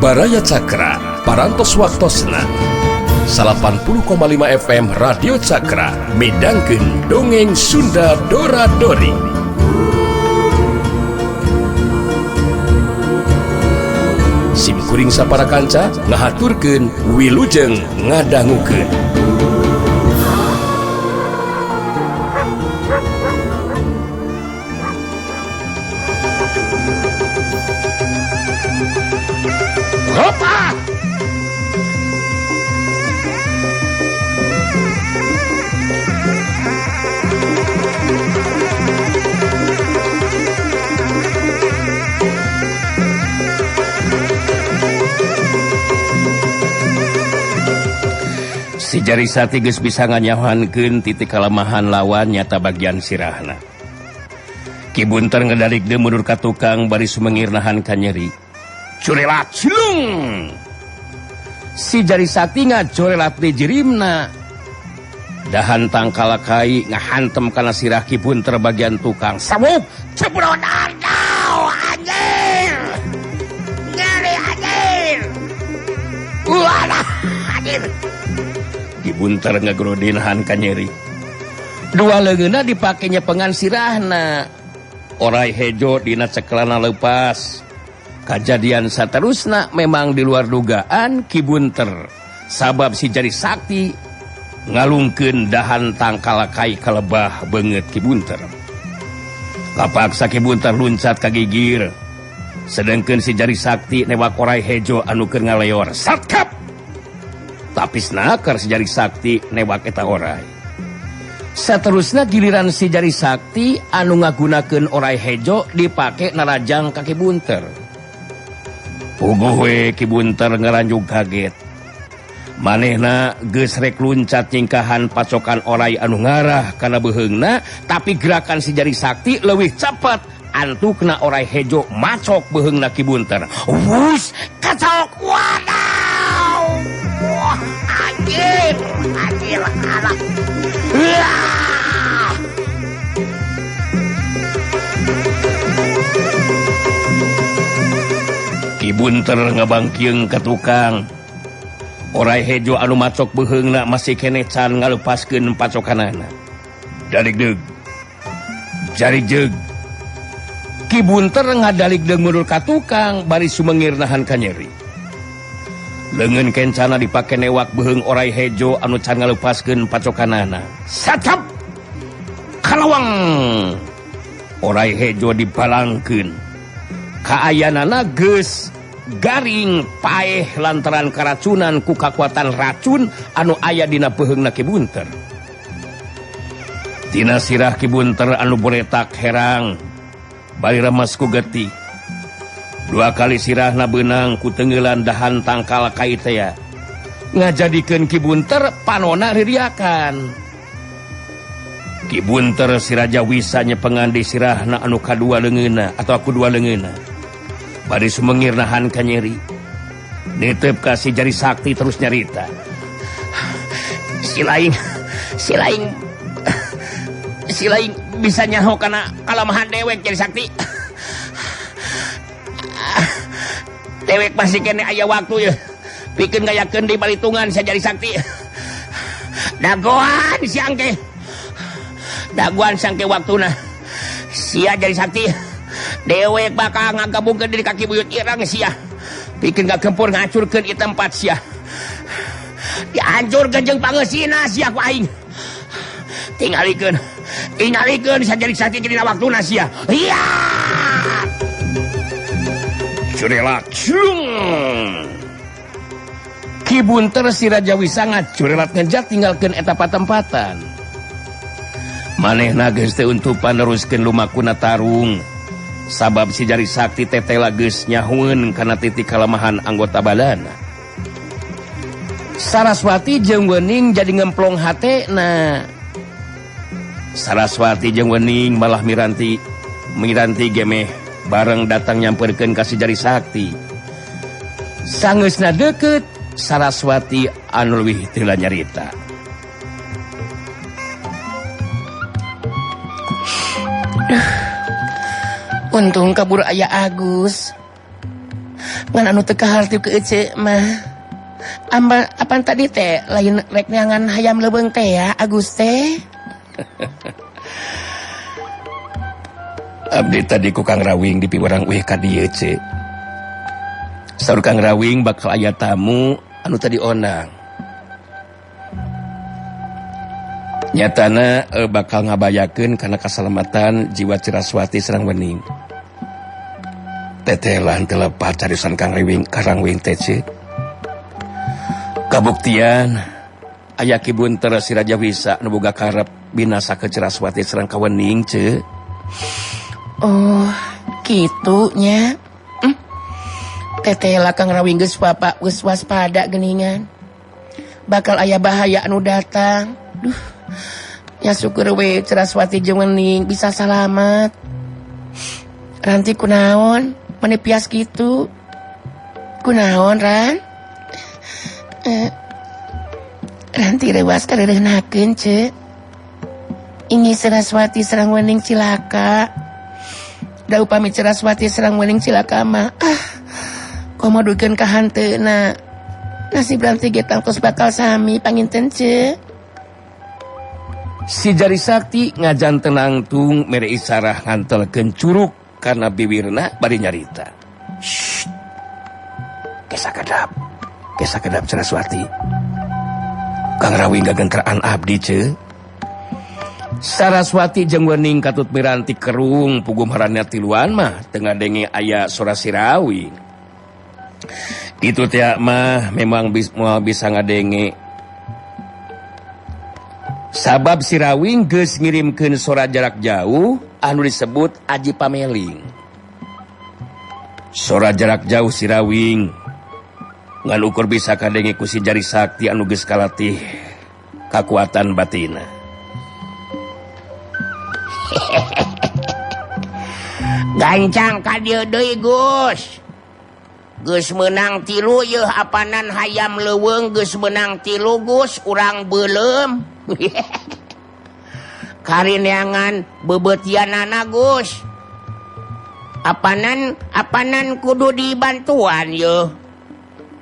Jiwaraya Cakra parantos waktosna 80,5 FM Radio Cakra midangkeun dongeng Sunda Dora-Dori. Simkuring sapara kanca ngahaturkeun wilujeng ngadangukeun. Hopa! Si Jarisati geus bisa nganyahankeun titik kalemahan lawan nyata bagian sirahna. Ki Bunter ngedalik deui mundur ka tukang bari sumengir nahan ka nyeri. Corelat cilung. Si Jarisati ngacorelat di jirimna. Dahan tangkalakai ngahantem kana sirah Ki Bunter bagian tukang. Sabuk cebrotan kau anjir. Nyeri anjir. Walah anjir. Ki Bunter ngagrodi nahan ka nyeri. Dua leungeunna dipakenya pengan sirahna. Orai hejo dina cekelana leupas. Kejadian saterusna memang di luar dugaan Ki Bunter. Sabab si Jarisakti ngalungkeun dahan tangkalakai kalebah beungeut Ki Bunter. Kapaksa Ki Bunter luncat ka gigir. Sedengkeun si Jarisakti newak orai hejo anu keur ngaleor. Satkap! Tapisna keur si Jarisakti newak eta orai. Saterusna giliran si Jarisakti anu ngagunakeun orai hejo dipake narajang ka Ki Bunter. Puguh we Ki Bunter ngaranjug kaget. Manehna geus rek luncat nyingkahan pacokan orai anu ngarah kana beheungna, tapi gerakan si Jarisakti leuwih cepet. Antukna orai hejo macok beheungna Ki Bunter. Wus, kacok wadaw. Wah, anjir, anjir anak. Ki Bunter ngabangkieng ka tukang. Orai hejo anu macok beheungna masih kene can ngalepaskeun pacokanana. Dalik deug. Jari jeug. Ki Bunter ngadalig deug mundur ka tukang bari sumengir nahan ka nyeri. Leungeun kencana dipake newak beheung orai hejo anu can ngalepaskeun pacokanana. Satap! Kalawang! Orai hejo dibalangkeun. Kaayanana geus garing paeh lantaran karacunan ku kakuatan racun anu aya dina beheungna Ki Bunter. Tina sirah Ki Bunter anu boretak herang bari remes ku getih. Dua kali sirahna beunang ku teungeulan dahan tangkal kai teh ngajadikeun Ki Bunter panona ririakan. Ki Bunter si Raja Wisa nyepengan di sirahna anu kadua leungeunna atau kedua leungeunna. Bari sumengir nahan ka nyeri. Niteup ka si Jarisakti terus nyarita. Si laing bisa nyaho kana kalemahan dewek Jarisakti. Dewek masih kene aya waktu ya. Pikeun ngayakeun di balitungan si Jarisakti. Dagoan siangke. Daguan sangke waktuna sia Jarisakti dewek bakal ngagabungkeun diri kaki buyut irang sia bikin gagempur ngacurkeun ieu tempat sia dihancurkeun jeung pangeusina sia ku aing tingalikeun sa Jarisakti dina waktuna sia iya curelak cung Ki Bunter si Raja Wisa ngacurelat ngejat tinggalkeun eta patempatan. Manehna geus teu untupan neruskeun lumakuna tarung. Sabab si Jarisakti tetela geus nyahueun kana titik kalemahan anggota balana. Saraswati jeung Wening jadi ngemplong hatena. Saraswati jeung Wening malah miranti gemeh bareng datang nyamperkeun ka si Jarisakti. Sangeusna deukeut Saraswati anu leuwih teu nyarita. Untung kabur aya Agus. ngan anu teu kaharti ke ece mah. Apaan tadi teh lain rek neangan hayam leuweung teh ya Agus teh. Abdi tadi ku Kang Rawing dipiwarang weh ka dieu ce. Saur Kang Rawing bakal aya tamu anu tadi onang. Nyatana bakal ngabayakeun kana kasalamatan jiwa Ciraswati sareng Wening. Tetelan telepat carisan Kang Rawing teh ce. Kabuktian aya Ki Bunter si Raja Wisa nu boga karep binasa ke Ciraswati sareng ka Wening ce. Oh, kitu nya. Tetela Kang Rawing geus Bapak geus waspada geuningan. Bakal aya bahaya anu datang. Duh. Ya syukur we Ciraswati jeung Wening bisa salamet. Ranti kunaon? Menepias kitu. Kunaon, Ran? Ranti rewas kareureunhakeun, ce. Ingi Ciraswati sareng Wening cilaka. Da upami Ciraswati sareng Wening cilaka mah. Komodukeun ka hanteuna. Nasib Ranti ge tangtos bakal sami panginten, ce. Si Jari Sakti ngajan tenang tung mere isarah ngantelkeun curug karena bibirna bari nyarita. Shh. Kesa kedap Ciraswati. Kang Rawing gagenteraan abdi ce. Saraswati jeung Wening katut miranti kerung pugum harannya tiluan mah tengah denge aya sora si Rawing. Itu teh mah memang bisa ngadenge. Sabab si Rawing geus ngirimkeun sora jarak jauh anu disebut Aji Pameling. Sora jarak jauh si Rawing ngan ukur bisa kadenge ku si Jari Sakti anu geus kalatih kakuatan batina. Gancang ka dieu deui Gus. Geus meunang 3 yeuh apanan hayam leuweung geus meunang 3 Gus urang beuleum. Karineangan bebetianana Gus. Apanan kudu dibantuan yeuh.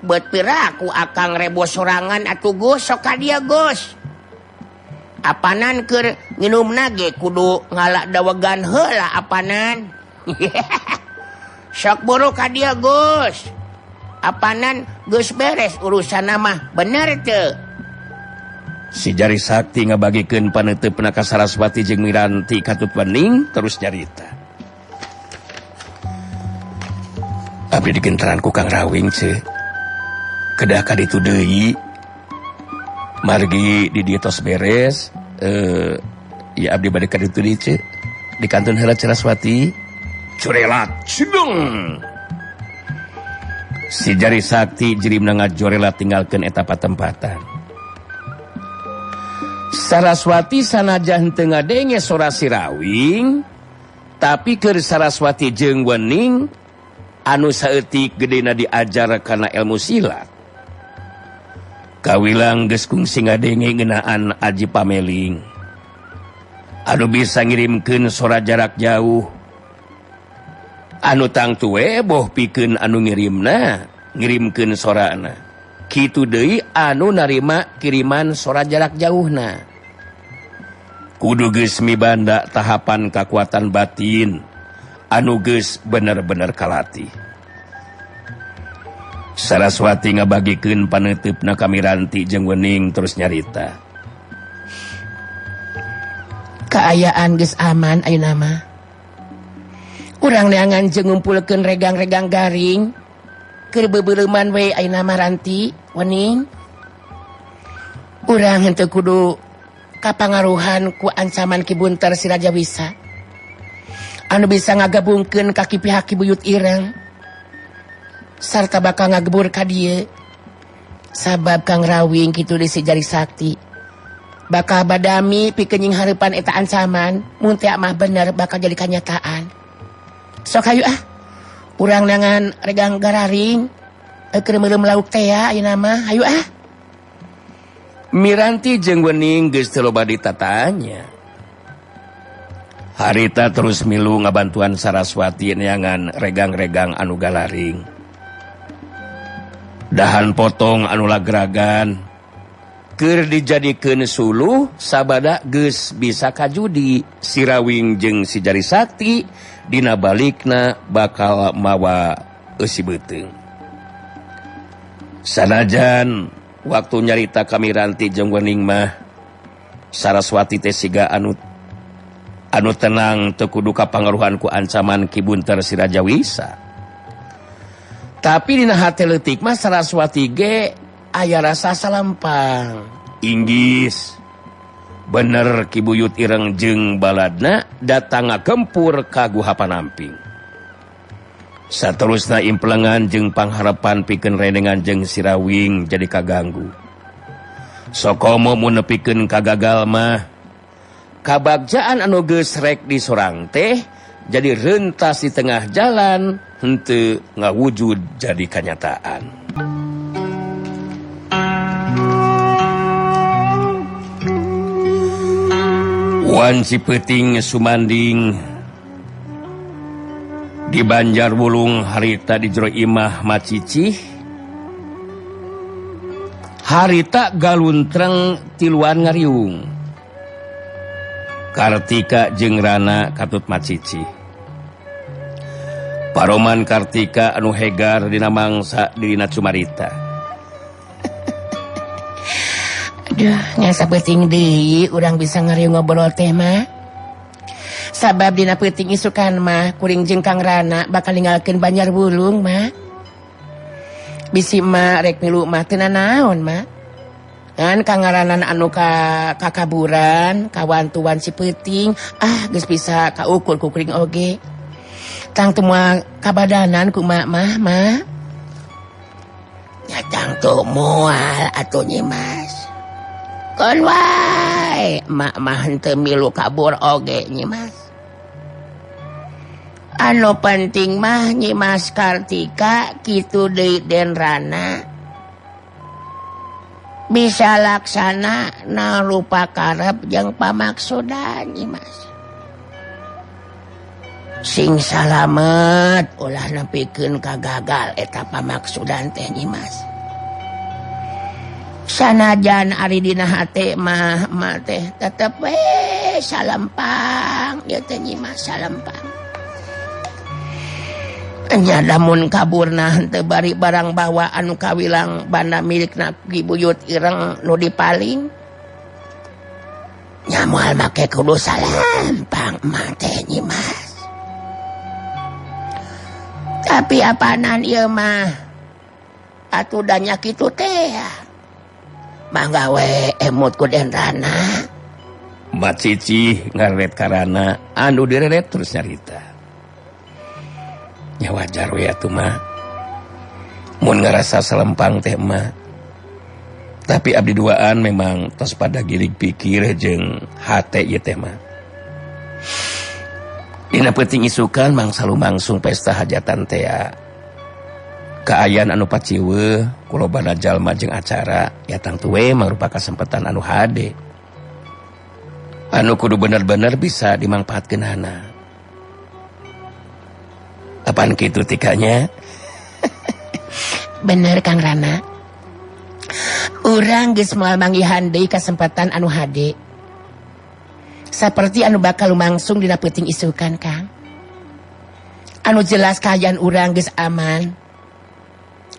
Beut piraku akang rebo sorangan atuh Gus sok ka dieu Gus. Apanan keur nginumna ge kudu ngalak dawegan heula apanan. Sok buru ka dieu Gus. Apanan geus beres urusanna mah bener teu. Si Jari Sakti ngabagikeun paneuteupeuna ka Saraswati jeung Miranti katut Wening terus nyarita. Abdi digenteran ku Kang Rawing ce. Kedah ka ditu deui. Margi di dieu tos beres. Ya abdi bade ka ditu deui ce. Di kantun heula Ciraswati. Corelat cudung. Si Jari Sakti jirimna ngajorela tinggalkeun eta patempatan. Saraswati sanajan teu ngadenge sora si Rawing, tapi keur Saraswati jeung Wening anu saeutik gedena diajar kana ilmu silat. Kawilang geus kungsi ngadenge ngeunaan Aji Pameling. Anu bisa ngirimkeun sora jarak jauh. Anu tangtu we boh pikeun anu ngirimkeun sorana. Kitu deui anu narima kiriman sora jarak jauhna. Kudu geus mibanda tahapan kakuatan batin anu geus bener-bener kalatih. Saraswati ngabagikeun paneuteupeuna ka Miranti jeung Wening terus nyarita. Kaayaan geus aman ayeuna mah. Urang neangan jeung ngumpulkeun regang-regang garing. Keur bebeuleuman we ayeuna mah Ranti, Wening. Urang henteu kudu kapangaruhan ku ancaman Ki Bunter si Raja Wisa. Anu bisa ngagabungkeun ka pihak Ki Buyut Ireng. Sarta bakal ngagebur ka dieu. Sabab Kang Rawing kitu di si Jari Sakti. Bakal badami pikeun nying hareupan eta ancaman, mun teh mah bener bakal jadi kanyataan. Sok hayu ah. Urang nangan regang gararing, keur meureum lauk teh ayeuna mah, hayu ah. Miranti jeung Wening geus teu loba ditatanya. Harita terus milu ngabantuan Saraswati neangan regang-regang anu galaring. dahan potong anu lagragan keur dijadikeun suluh sabada geus bisa kajudi Sirawing jeung si Jari Sakti dina balikna bakal mawa eusi beuteung. Sanajan waktu nyarita Kamiranti jeung Wening mah Saraswati teh siga anu tenang teu kudu kapangaruhan ku ancaman Ki Bunter si Raja Wisa. Tapi dina hate leutik mah Saraswati ge aya rasa salampang. Inggis bener Ki Buyut Ireng jeung baladna datang ngagempur ka Guha Panamping. Saterusna implengan jeung pangharapan pikeun renengan jeung Sirawing jadi kaganggu. Sokomo mun nepikeun kagagal mah kabagjaan anu geus rek disorang teh jadi rentas di tengah jalan henteu ngawujud jadi kenyataan. Wan Cipeuting sumanding di Banjarwulung harita di jero imah macicih. Harita galuntreng tiluan ngariung. Kartika jeung Rana katut macicih. Paroman Kartika anu hegar dina mangsa dina Cumarita. Aduh, ngasa peuting deui urang bisa ngariung ngobrol teh mah. Sabab dina peuting isukan mah kuring jeung Kang Rana bakal ninggalkeun Banjarwulung mah. Bisi mah rek milu mah teu naon mah. Kan kangaranan anu kakaburan kawantuan Cipeuting geus bisa kaukur ku kuring oge. Tang teu moal kabadanan ku mak mah. Nya tang teu moal atuh Nyimas. Kon wae mak mah henteu milu kabur oge Nyimas. Anu penting mah Nyimas Kartika kitu deui Den Rana bisa laksana na rupa karep jeung pamaksudan Nyimas. Sing salamet ulah nepikeun kagagal eta pamaksudan teh Nyimas. Sanajan ari dina hate mah teh tetep we salampang ieu teh Nyimas salampang. Nya lamun kaburna henteu bari barang bawa anu kawilang banda milikna Ki Buyut Ireng nu dipaling. Nya moal make kudu salampang mah teh Nyimas. Tapi apanan ieu mah atuh da nya kitu teh. Mangga we emut ku Den Rana. Macicih ngaret karana anu direret terus nyarita. Ya wajar we atuh mah. Mun ngarasa salempang teh mah. Tapi abdi duaan memang tos pada gilig pikir jeung hate ieu teh mah. Dina peuting isukan mangsa lumangsung pesta hajatan teh. Kaayaan anu paciweuh kulobana jalma jeung acara ya tang teu we mangrupa kasempatan anu hade. Anu kudu bener-bener bisa dimangpaatkeunana. Apaan kitu tikanya? Bener Kang Rana. Urang geus moal manggihan deui kasempatan anu hade. Saperti anu bakal lumangsung dina peuting isukan Kang. Anu jelas kaayaan urang geus aman.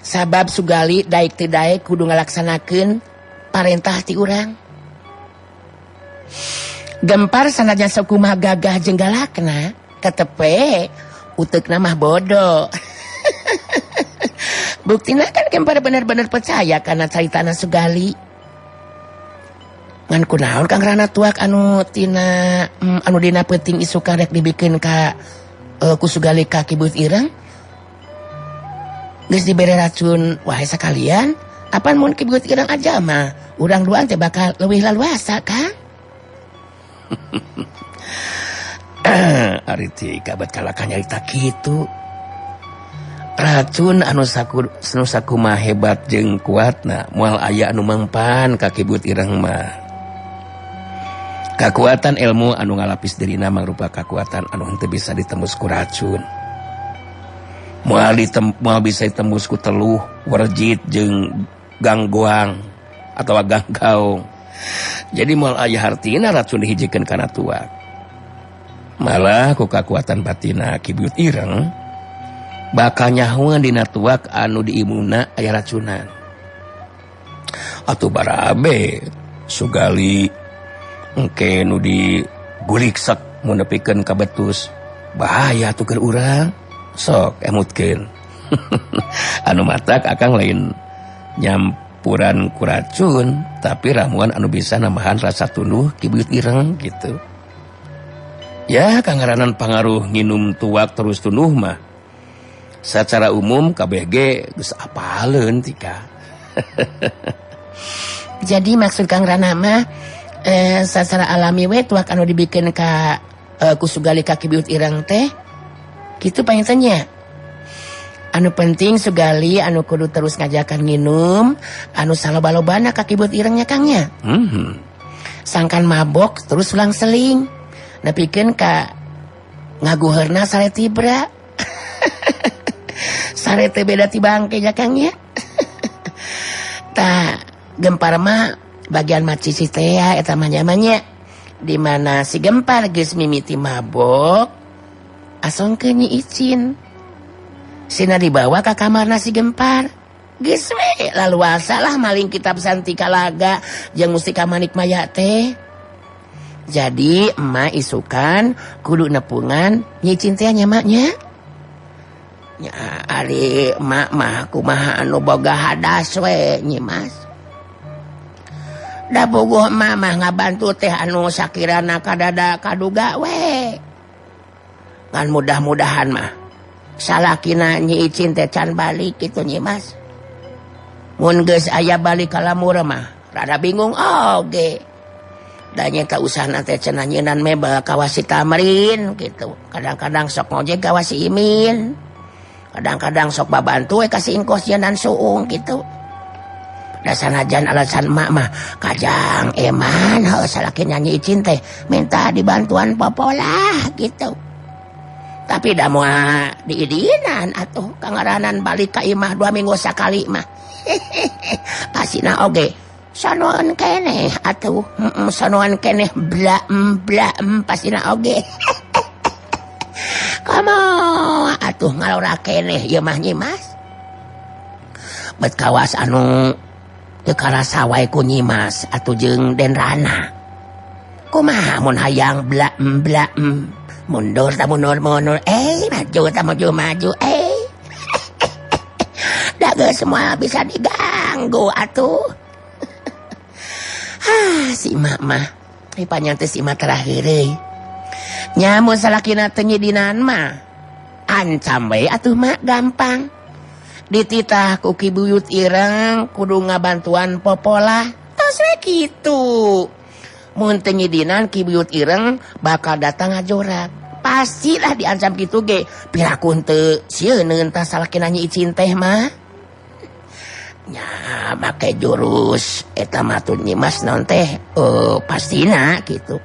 Sabab sugali daek teu daek kudu ngalaksanakeun parentah ti urang. Gempar sanajan sakumaha gagah jeung galakna tetep we uteukna mah bodoh. Buktina kan Gempar bener-bener percaya karena caritana Sugali. Ngan kunaon Kang Rana tuak anu tina anu dina peuting isukan rek dibikeun ka ku Sugali ka Ki Buyut Ireng. Geus dibere racun wae sakalian. Apaan mun Ki Buyut Ireng aja mah urang duaan teh bakal leuwih laluasa Kang. Ari ti kabat kalaka nyarita kitu. Racun anu sakumaha hebat jeung kuatna moal aya anu mangpan ka Ki Buyut Ireng mah. Kakuatan ilmu anu ngalapis dirina mangrupa kakuatan anu henteu bisa ditembus ku racun. moal bisa tembus ku teluh werjit jeung gangguang atau ganggaung. Jadi moal aya hartina racun dihijikeun kana tuak. Malah ku kakuatan batina Ki Buyut Ireng bakal nyahuan dina tuak anu diimuna aya racunan. Atuh barabe sugali engke nu diguliksek mun nepikeun ka betus bahaya atuh keur urang. Sok emutkeun. Anu matak akang lain nyampuran ku racun, tapi ramuan anu bisa nambahan rasa tunduh Ki Buyut Ireng gitu. Ya kangaranan pangaruh nginum tuak terus tunduh mah secara umum KBG geus apaleun tika. Jadi maksud Kang Rana mah secara alami we tuak anu dibikin ka kusugali ka Ki Buyut Ireng teh gitu panyeutnya. Anu penting sugali anu kudu terus ngajakan nginum anu saloba-lobana ka Ki Buyut Irengnya Kangnya. Sangkan mabok terus ulang seling nepikeun ka ngaguheurna sare tibra. Sare teh beda ti bangke nya Kangnya. Tah Gempar mah bagian macisi teh eta mah nyamannya di mana si Gempar geus mimiti mabok asongkeun nyi Icin. Sina dibawa ke kamarna si Gempar. Geus we laluasa lah maling kitab Santi Kalaga jeung mustika manik maya teh. Jadi emak isukan kudu nepungan Nyi Icin teh nya maknya. Nya ari emak mah kumaha anu boga hadas we Nyi Mas. Da bogoh emak mah ngabantu teh anu sakirana kadada kaduga we. Kan mudah-mudahan mah salakina Nyi Icin teh can balik gitu Nyi Mas. Mun geus aya balik ka lamur mah rada bingung oge. Da nya ka usahana teh cenah nyeunan mebel ka wasi Tamrin gitu. Kadang-kadang sok ngojek ka wasi Imin. Kadang-kadang sok babantu we ka si Ingkos Jenan Suung gitu. Da sanajan alasan emak mah kajang eman heuh salakina Nyi Icin teh minta dibantuan popolah gitu. Tapi dah moal diidinan atuh kangaranan balik ka imah 2 minggu sakali mah. Kasina oge sanoan keneh atuh. Sanoan keneh blaem pasina oge. Komo atuh ngalora keneh ieu mah Nyi Mas. Bet kawas anu teu karasa wae ku Nyi Mas atuh jeung Den Rana. Kumaha mun hayang blaem mundur tak mundur maju tak maju dah semua bisa diganggu atuh. Si emak mah panjang teh si emak terakhir nyamun salakina teu nyidinan mah ancam we atuh mak gampang dititah ku Ki Buyut Ireng kudu ngabantuan popolah tos we kitu. Mun teu nyidinan Ki Buyut Ireng bakal datang ngajorak. Pastilah diancam gitu ge. Pirakun teu sieun tah salakina Nyi Icin teh mah. Nya make jurus eta mah tun Nyi Mas naon teh pastina gitu.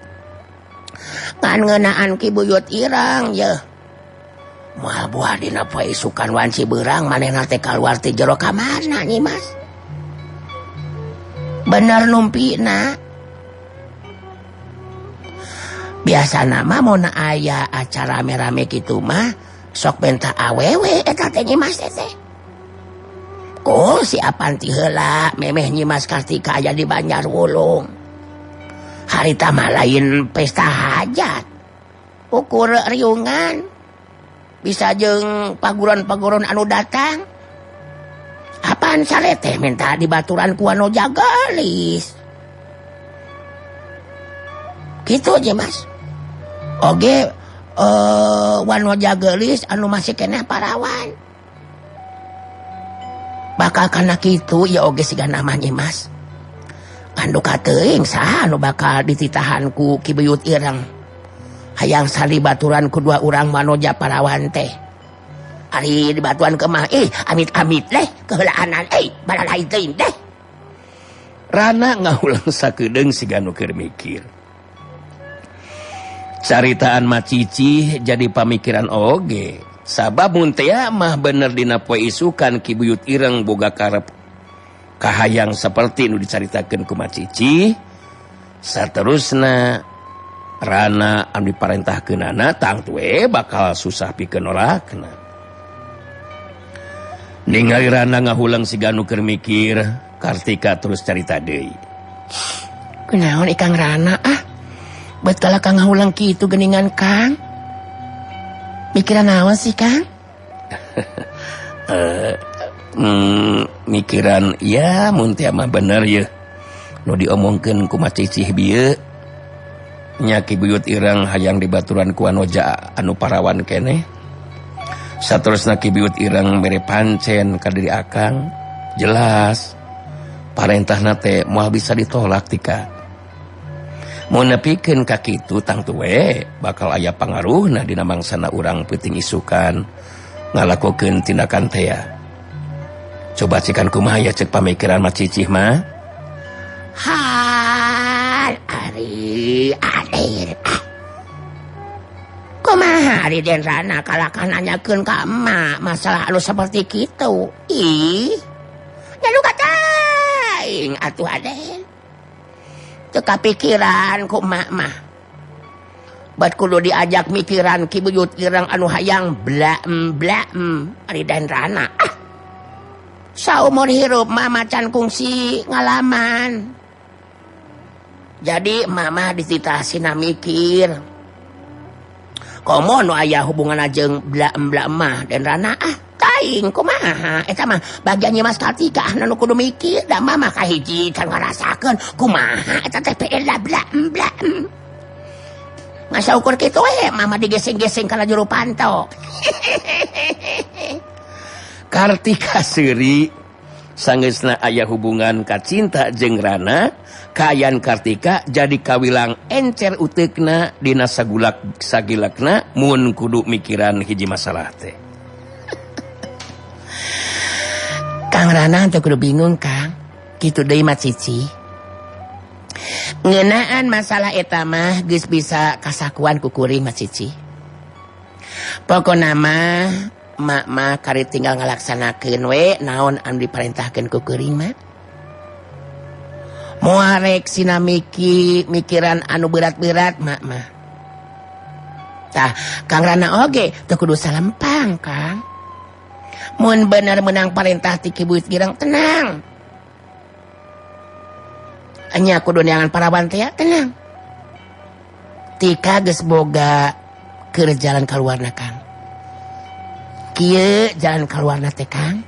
Ngan ngeunaan Ki Buyut Ireng yeuh. Moal buah dina poe isukan wanci beurang manehna teh kaluar ti jero kamarna Nyi Mas. Bener numpina. Biasa nama mau aya acara rame-rame gitu mah sok benta awewe eta teh Nyi Mas teh. Ko si Apanti heula memeh Nyi Mas Kartika aya di Banjarwulung. Harita mah lain pesta hajat. Ukur riungan. Bisa jeung paguron-paguron anu datang. Apaan sare teh minta dibaturan ku anu jagalis. Gitu Nyi Mas. Oge wan jagelis anu masih keneh parawan. Bakal kana kitu ya oge siga nama Nyi Mas. Anduka teuing saha anu bakal dititahan ku Ki Buyut Ireng. Hayang salibaturan ku 2 urang manoja parawan teh. Ari dibatuan ke mah amit-amit leh keheulaan balalain teuing deh. Rana ngahulang sakedeung siga nu keur mikir. Caritaan Macici jadi pamikiran oge. sabab muntea mah bener dina poe isukan Ki Buyut Ireng boga karep kahayang seperti nu dicaritakeun ku Macici. Saterusna Rana anu diparentahkeunana tang tue bakal susah pikeun nolakna. Ningali Rana ngahulang siga nu keur mikir, Kartika terus carita deui. Kunaon ikang Rana betul Kang ngahulang kitu geuningan Kang. Mikiran naon sih Kang? Mikiran ya mun teh mah bener ye nu diomongkeun ku Macicih bieu nya Ki Buyut Ireng hayang dibaturan ku Anoja anu parawan keneh. Saterusna Ki Buyut Ireng mere pancen ka diri akang jelas parentahna teh moal bisa ditolak tika. Mun nepikeun ka kitu tang tuwe bakal aya pangaruhna dina mangsana urang peuting isukan ngalakokeun tindakan teh. Coba cikan kumaha ya cek pamikiran Macicih mah. Hal ari adir. Kumaha ari Den Rana kalakan nanyakeun ka emak masalah anu seperti kitu. Ih. Nyalu kata aing atuh Aden. Teu kapikiran ku emak mah. Bet kudu diajak mikiran Ki Buyut Ireng anu hayang blaem ari Den Rana. Saumur hirup mah macan kungsi ngalaman. Jadi mama dititahsina mikir. Komo nu aya hubungan jeung blaem mah Den Rana taing kumaha eta mah bagian Mas Kartika anu kudu mikir da mama kahiji can ngarasakeun kumaha eta teh blaem. Masa ukur kitu we mama digeseng-geseng kana juru panto. Kartika seuri sanggeusna aya hubungan kacinta jeung Rana, kaayaan Kartika jadi kawilang encer uteukna dina sagilakna mun kudu mikiran hiji masalah teh. Kang Rana teu kudu bingung Kang. Kitu deui mah Cici. Ngeunaan masalah eta mah geus bisa kasakuan ku kuring mah Cici. Pokona mah mak mah kari tinggal ngalaksanakeun we naon anu diparentahkeun ku kuring mah. Moal rek sina mikiran anu berat-berat mak mah. Tah Kang Rana oge teu kudu salempang Kang. Mun bener menang parentah ti Ki Buyut Ireng tenang. Anya kudu neangan parawan teh tenang. Tika geus boga keur jalan kaluarna Kang. Kieu jalan kaluarna teh Kang.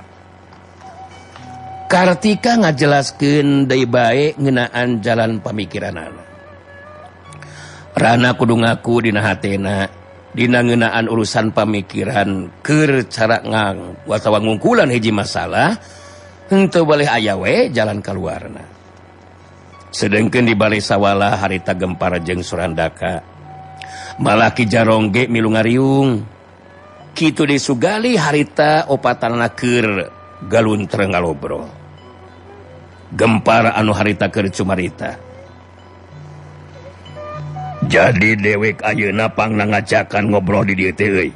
Kartika ngajelaskeun deui bae ngeunaan jalan pamikiranana. Rana kudu ngaku dina hatena dina ngeunaan urusan pamikiran keur cara watawa ngungkulan hiji masalah henteu boleh aya we jalan kaluarna. Sedengkeun di bale sawala harita gempar jeung Surandaka malah Ki Jarong ge milu ngariung. Kitu disugali harita opatanna keur galuntreng ngalobrol. Gempar anu harita keur cumarita. Jadi dewek ayeuna pangna ngajakan ngobrol di dieu teh euy.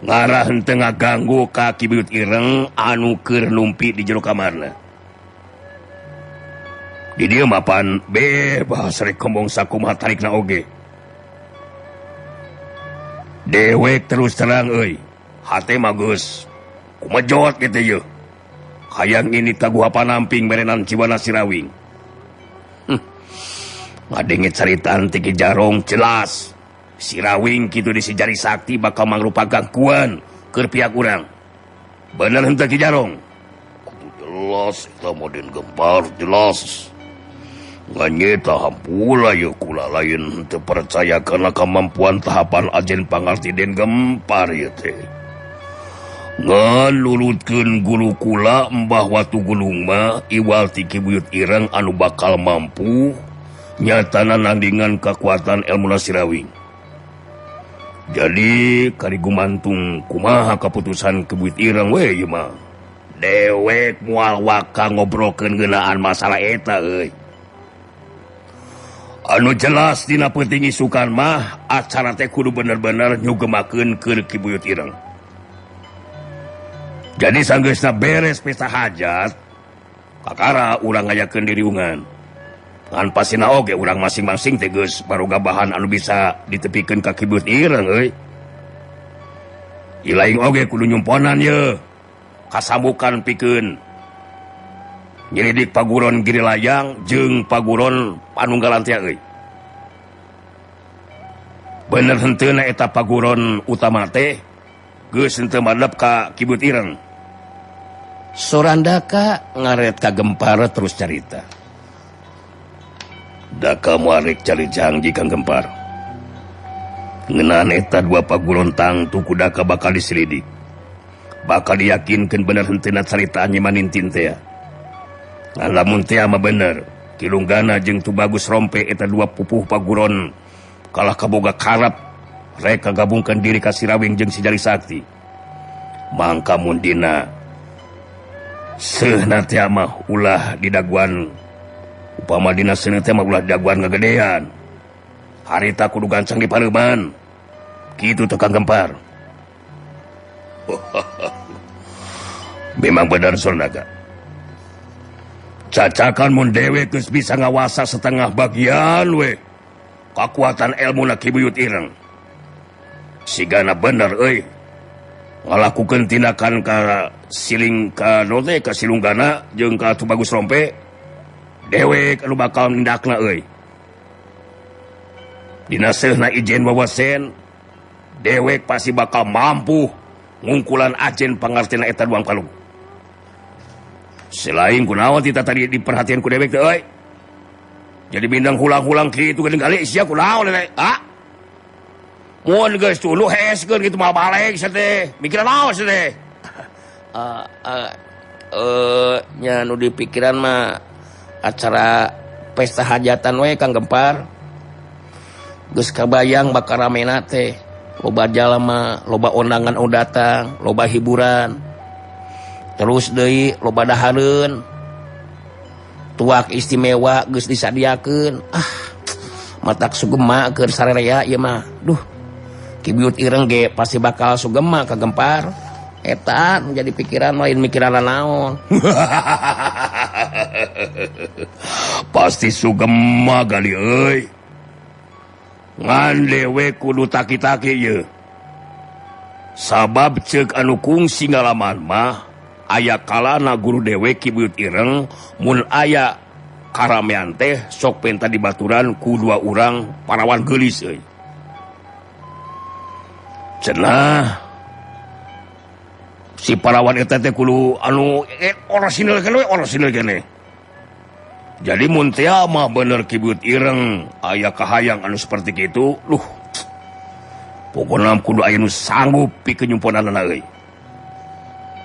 Ngarah henteu ngaganggu ka Ki Buyut Ireng anu keur lumpi di jero kamarna. Di dieu mapan bebas rek kombong sakumaha tarikna oge. Dewek terus terang euy, hate mah geus kumejot kitu ye. Hayang ini taguha panamping merenan Ciwana Sirawing. Ngadenge caritaan ti Ki Jarong jelas. Sirawing kitu di si Jari Sakti bakal mangrupa gangguan keur pihak urang. Bener henteu Ki Jarong? Jelas eta moden gempar jelas. Nganyeta hampula yuk kula lain teu percaya karena kemampuan tahapan ajen pangarti den gempar ya teh. Ngalulutkeun guru kula Mbah Watu Gulung mah iwal ti Ki Buyut Ireng anu bakal mampu nyatana nandingan kekuatan ilmu Sirawing. Jadi kari gumantung kumaha keputusan Ki Buyut Ireng we ieu mah. Dewek moal waka ngobrolkeun ngeunaan masalah eta euy. anu jelas dina penting isukan mah acara teh kudu bener-bener nyugemakeun keur Ki Buyut Ireng. Jadi sanggeusna beres pesta hajat kakara urang ngayakeun diriungan. Ngan pasina oge urang masing-masing teh geus baroga bahan anu bisa ditepikeun ka Ki Buyut Ireng euy. Ilaing oge kudu nyumponan ye kasambukan pikeun nyelidik paguron Girilayang jeung paguron Panunggalan teh euy. Bener henteuna eta paguron utama teh geus henteu madep ka Ki Buyut Ireng. Sorandaka ngaret ka Gempar terus carita. Daka muarek cari janji Kang Gempar. Ngeunaan eta dua paguron tangtu ku Daka bakal diselidik. Bakal diyakinkeun bener henteuna carita Nyimanintin teh. Ngan lamun teh mah bener, Kilunggana jeung Tubagus Rompe eta dua pupuh paguron kalah kaboga karap rek kagabungkeun diri ka Sirawing jeung si Jali Sakti. Mangka mun dina seuneu teh mah ulah didaguan, upama dina seuneu teh mah ulah didaguan ngagedean. Harita kudu gancang di pareuman. Kitu teh Kang Gempar. Memang benar Sornaga. Cacakan mun dewe geus bisa ngawasa setengah bagian we kakuatan ilmuna Ki Buyut Ireng. Sigana bener euy ngalakukeun tindakan ka siling ka note ka Silunggana jeung ka Tubagus Rompe, dewek anu bakal nindakna euy. Dina seunna ijen wawasen, dewek pasti bakal mampu ngungkulan ajen pangartina eta duang kalung. Selain kunaon tita tadi diperhatian ku dewek teh euy. Jadi bindang hulang-hulang kitu geuning kali sia kunaon teh? Ah? Mun geus tuluh heskeun kitu mah balik sia teh. Mikiran naon sia teh? Nya nu di pikiran mah acara pesta hajatan we Kang Gempar. Geus kabayang bakal ramena teh. Loba jalma, loba undangan nu datang, loba hiburan. Terus deui loba dahareun. Tuak istimewa geus disadiakeun. Matak sugema keur sarerea ieu mah. Duh. Ki Buyut Ireng ge pasti bakal sugema ka Gempar. Eta menjadi pikiran lain mikiran naon. Pasti sugema gali euy. Ngan dewe kudu taki-taki ye. Sabab ceuk anu kungsi ngalaman mah aya kalana guru dewe Ki Buyut Ireng mun aya karamean teh sok penta dibaturan ku dua urang parawan geulis euy. Cenah si parawan eta teh kudu anu orasinil keneh. Jadi mun teh mah bener Ki Buyut Ireng aya kahayang anu seperti kitu, pokona kudu aya nu sanggup pikeun nyumponanna euy.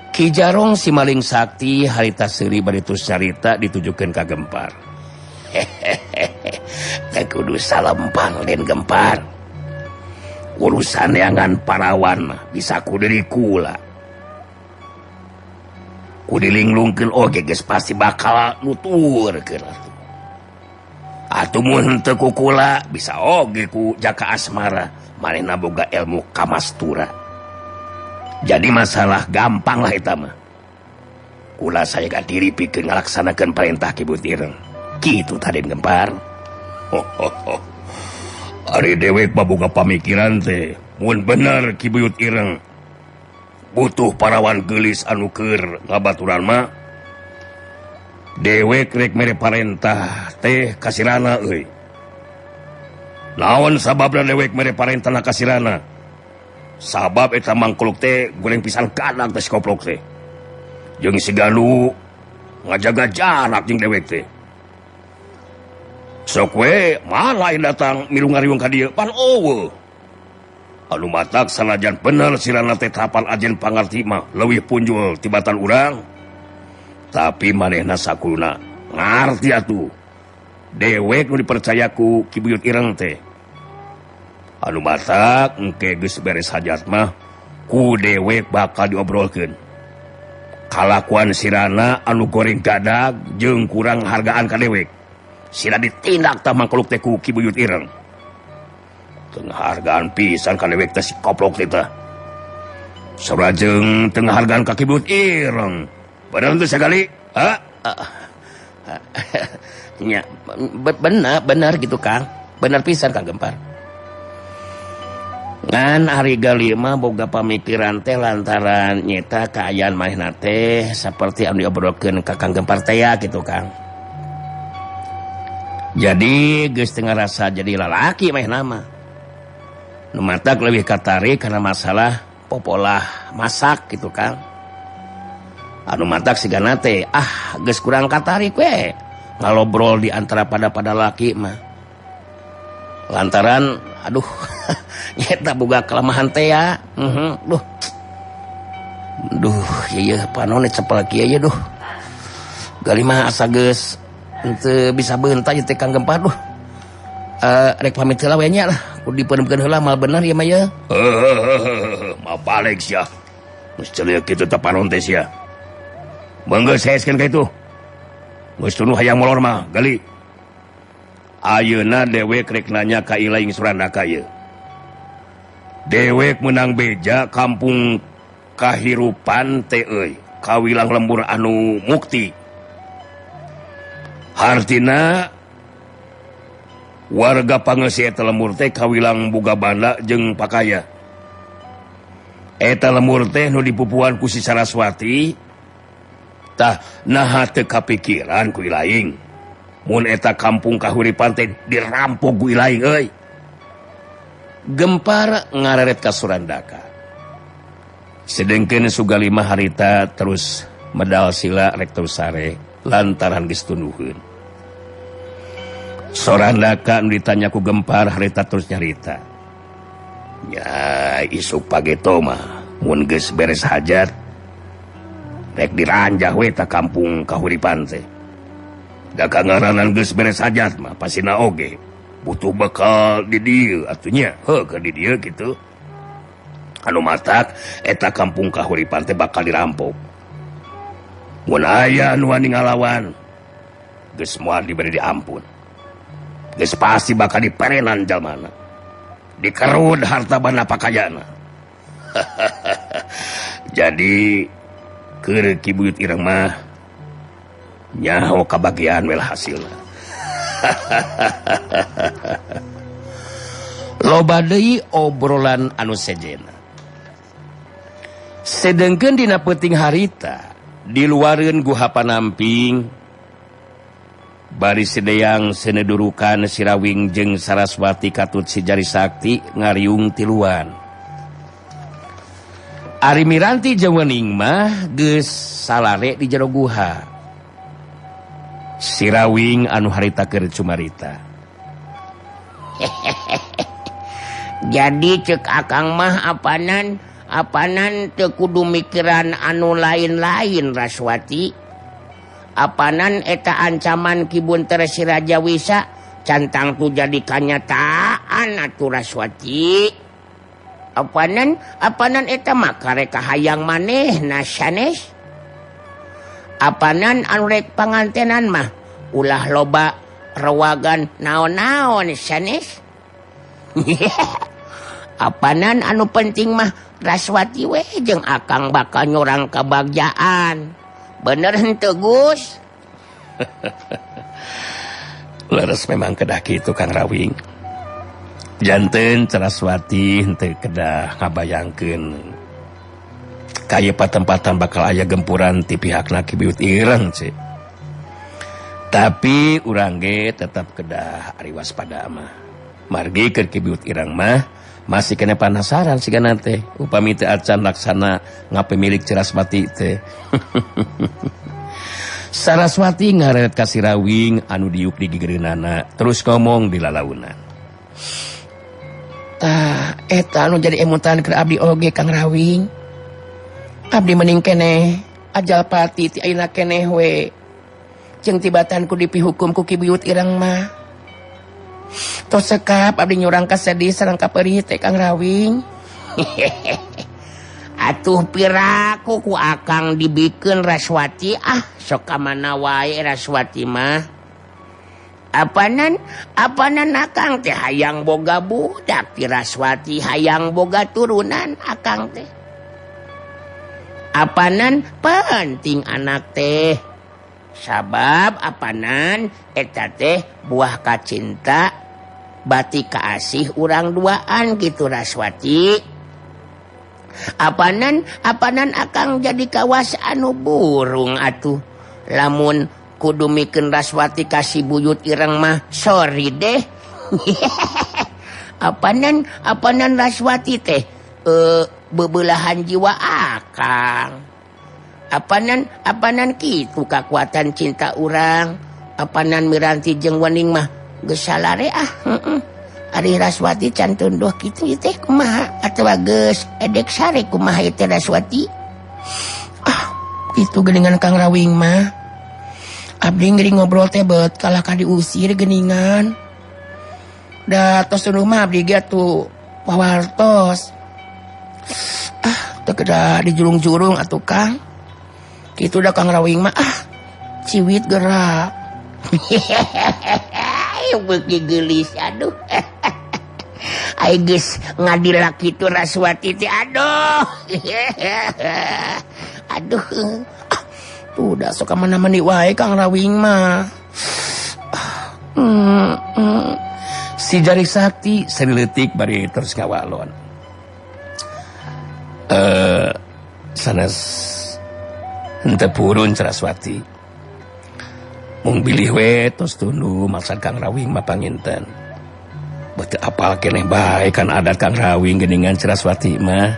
Ki Jarong si Maling Sakti harita seuri bari tos carita ditujukeun ka Gempar. Teh kudu salempang den Gempar. Urusan neangan parawan mah bisa ku deui kula. Kudilinglungkeun oge geus pasti bakal nuturkeun atuh. Atuh mun teu ku kula bisa oge ku Jaka Asmara manehna boga ilmu kamastura. Jadi masalah gampang lah eta mah. Kula sayaga diri pikeun ngalaksanakeun perintah Ki Buyut Ireng. Kitu tadi Gempar. Ari dewek mah boga pamikiran teh mun bener Ki Buyut Ireng butuh parawan geulis anu keur ngabaturan mah dewek rek mere parentah teh kasirana euy. Naon sababna dewek mere parentahna kasirana? Sabab eta mangkuluk teh goreng pisan kanak teh si koplok teh. Jeung si Galuh ngajaga jarak jeung dewek teh. Sok we malah datang milu ngariung ka dieu pan eueuh. Anu matak sanajan bener sirana teh hafal ajen pangarti mah leuwih punjul tibatan urang. Tapi manehna sakuluna ngarti atuh. Dewek nu dipercaya ku Ki Buyut Ireng teh. Anu matak engke geus beres hajat mah ku dewek bakal diobrolkeun. Kalakuan sirana anu goreng gadag jeung kurang hargaan ka dewek. sila ditindak tah mangkuluk teh ku Ki Buyut Ireng. Tengah hargaan pisan ka dewek teh si koplok teh. Sarajeng tengah hargaan ka Ki Buyut Ireng. Bener teu sagali? Ha? Nya benar gitu Kang. Benar pisan Kang Gempar. Ngan ari gali mah boga pamikiran teh lantaran nyeta kaayaan manehna teh saperti anu diobrolkeun ka Kang Gempar teh ya gitu Kang. Jadi geus teu ngarasa jadi lalaki manehna mah. Nu matak leuwih katarik karena masalah popolah masak gitu Kang. Anu matak sigana teh geus kurang katarik we ngalobrol di antara pada laki mah. Lantaran aduh nyeta boga kelemahan teh ya. Duh ieu panon cepel kieu ya duh. Gali mah asa geus henteu bisa beunta ieu teh Kang Gempar duh. Rek pamit heula we nya lah. Kudu dipeuneukeun heula mal bener ieu mah ya. Mah balik sia. Geus ceuleuh kitu teh panon teh sia. Mangga saeskeun ka itu. Geus tuluy hayang molor mah gali. Ayeuna dewek rek nanya ka Ilaing Surandaka ye. Dewek menang beja kampung kahirupan teh euy, kawilang lembur anu mukti. Hartina warga pangeusih eta lembur teh kawilang boga banda jeung pakaya. Eta lembur teh nu dipupuan ku si Saraswati tah naha teu kapikiran ku Ilaing. Mun eta kampung kahuripan teh dirampok ku Ilaing euy. Gempar ngareret ka Surandaka. Sedengkeun sugali mah harita terus medal sila rek terus sare lantaran geus tunduheun. Surandaka anu ditanya ku Gempar harita terus nyarita. Ya isuk pageto mah mun geus beres hajat rek diranjah we ta kampung kahuripan teh. Da kangaranan geus beres hajat mah pasina oge butuh bekal di dieu atunya ke di dieu kitu. Anu matak eta kampung kahuripan teh bakal dirampok. Mun aya anu wani ngalawan geus moal diberi diampun. Geus pasti bakal diperenan jalmana. Dikerud harta bana pakayana. Jadi keur Ki Buyut Ireng mah nyaho kabagian wel hasilna. Loba deui obrolan anu sejena. Sedengkeun dina peuting harita diluareun guha panamping bari sedeyang senedurukan Sirawing jeung Saraswati katut si Jari Sakti ngariung tiluan. Ari Miranti jeung Wening mah geus salare di jero guha. Sirawing anu harita keur cumarita. Jadi cek akang mah apanan teu kudu mikiran anu lain-lain Raswati. Apanan eta ancaman Ki Bunter si Raja Wisa cantang tu jadi kanyataan atuh Raswati. Apanan eta mah karek kahayang manehna sanes. Apanan anu rek pangantenan mah ulah loba rewagan naon-naon sanes. Apanan anu penting mah Raswati we jeung akang bakal nyurang kabagjaan. Bener henteu Gus? Leres memang kedah kitu Kang Rawing. Janten Saraswati henteu kedah ngabayangkeun kaya patempatan bakal aya gempuran ti pihakna Ki Buyut Ireng ce. Tapi urang ge tetap kedah ari waspada mah. Margi keur Ki Buyut Ireng mah masih kena penasaran sigana teh upami teu acan laksana ngapemilik Saraswati teh. Saraswati ngareret ka Sirawing anu diuk di gigereunana terus ngomong di lalaunan. Tah eta anu jadi emutan keur abdi oge Kang Rawing. Abdi mending keneh ajal pati ti ayeuna keneh we. Jeung tibatan ku dipihukum ku Ki Buyut Ireng mah. Tos sekap abdi nyurang ka sedih sareng ka perih teh Kang Rawing. Atuh piraku ku akang dibikeun Raswati sok ka mana wae Raswati mah. apanan akang teh hayang boga budak ti Raswati hayang boga turunan akang teh. Apanan penting anak teh. Sabab apanan eta teh buah kacinta bati kaasih urang duaan gitu Raswati. Apanan akang jadi kawas anu burung atuh. Lamun kudu mikeun Raswati kasih buyut ireng mah sorry deh. apanan Raswati teh bebelahan jiwa akang. Apanan kitu kakuatan cinta urang. Apanan miranti jeung wening mah geus salare Ari Raswati can tunduh kitu teh kumaha atawa geus edek sare kumaha teh Raswati. Kitu geuningan Kang Rawing mah. Abdi ngeri ngobrol teh beut kalah ka diusir geuningan. Da tos tunduh mah abdi ge atuh pawartos. Teu kedah dijurung-jurung atuh Kang. Kitu da Kang Rawing mah ciwit gerak. Beuki geulis aduh. Ai geus ngadila kitu Raswati teh aduh. Aduh. Tuh da sok mana-mani wae Kang Rawing mah. Si Jari Sakti saleutik bari terus ngawalon. Sanes henteu purun Saraswati. Mung bilih we tos tunduh maksud Kang Rawing mah panginten. Beuteut apal keneh bae kan adat Kang Rawing geuningan Saraswati mah.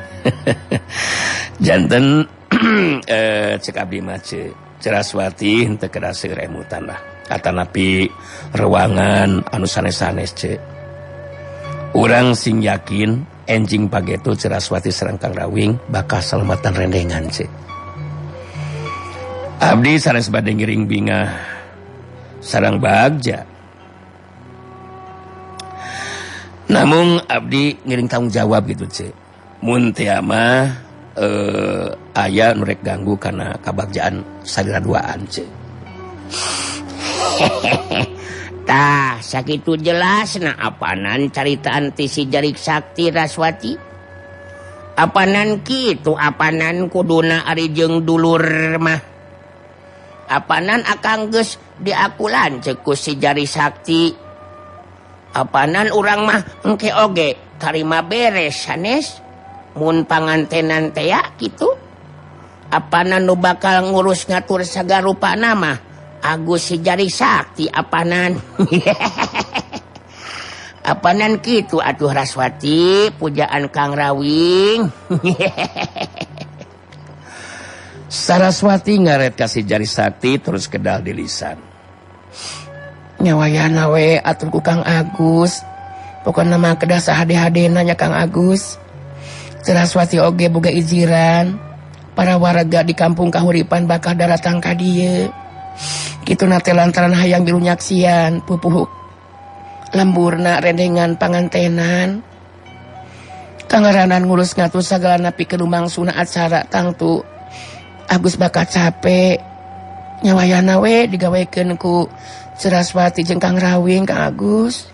Janten cek abdi mah Saraswati henteu kedah seuremutan lah. Atanapi ruangan anu sanes-sanes ce. Urang sing yakin enjing pagetu Saraswati sareng Kang Rawing bakal salamatan rendengan ce. Abdi sanes bade ngiring bingah sareng Bagja. Namun abdi ngiring tanggung jawab gitu ce. Mun teu mah aya nu rek ganggu kana kabagjaan sagraduaan ce. Tah sakitu jelasna apanan caritaan ti si Jari Sakti Raswati. Apanan kitu apanan kuduna ari jeung dulur mah. Apanan akang geus diakulan ceuk ku si Jari Sakti. Apanan urang mah engke oge tarima beres sanes mun pangantenan teh kitu. Apanan nu bakal ngurus ngatur sagarupana mah Agus si Jari Sakti apanan. Apanan kitu atuh Raswati pujaan Kang Rawing. Saraswati ngaret ka si Jari Sakti terus kedal di lisan. Nyawayana we atur ku Kang Agus. Pokona mah kedah sahade-hadena nya Kang Agus. Saraswati oge boga ijiran. Para warga di kampung kahuripan bakal daratang ka dieu. Kitu nate lantaran hayang biru nyaksian pupuh lemburna rendengan pangantenan. Kangaranan ngurus ngatur sagala pikeun lumangsuna acara tangtu Agus bakal capek. Nyawayana we digawekeun ku Saraswati jeung Kang Rawing Kang Agus.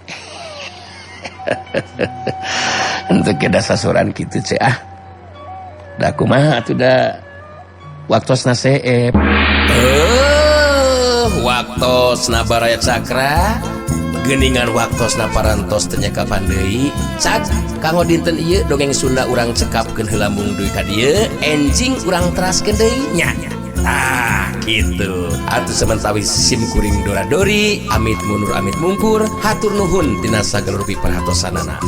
Untuk kedah sasoran kitu ce Da kumaha atuh da waktosna seep. Waktosna baraya cakra geuningan waktosna parantos teu nya kapan deui. Cak kanggo dinten ieu dongeng Sunda urang cekapkeun heula mung duy ka dieu enjing urang teraskeun deui nya. Gitu. Atuh sementawis sim kuring dora-dori amit mundur amit mungkur hatur nuhun tina sagala rupi perhatosanana.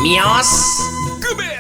Mios. Gubet.